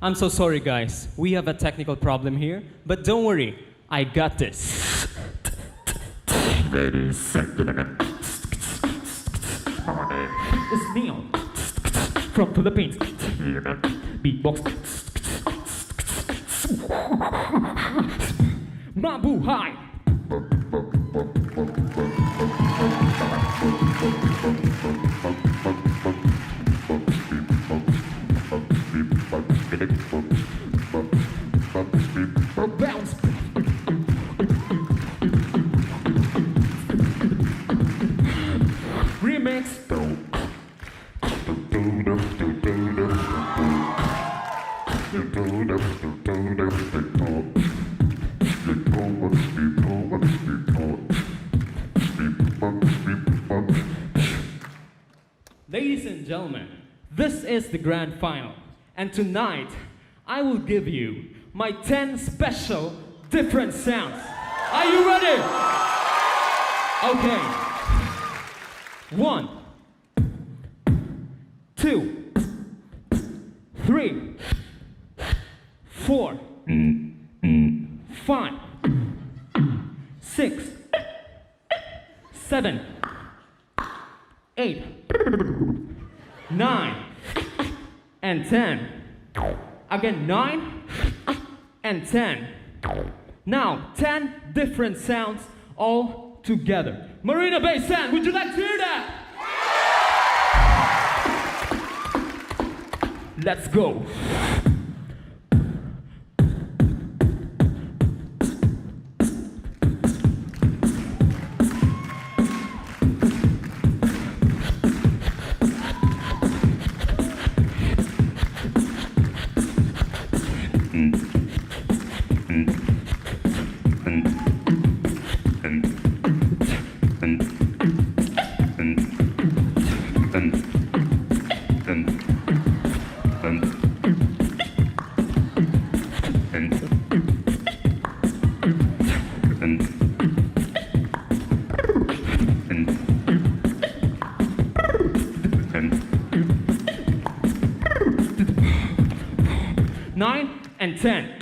I'm so sorry, guys. We have a technical problem here, but don't worry, I got this. Ladies and gentlemen, my name is Neil from Philippines. Beatbox. Mabuhay! Bounce. Remix! Ladies and gentlemen, this is the grand final. And tonight, I will give you my 10 special different sounds. Are you ready? Okay. 1, 2, 3, 4, 5, 6, 7, 8, 9, and 10. Again, 9 and 10. Now, 10 different sounds all together. Marina Bay Sands, would you like to hear that? Let's go. Nine and 10.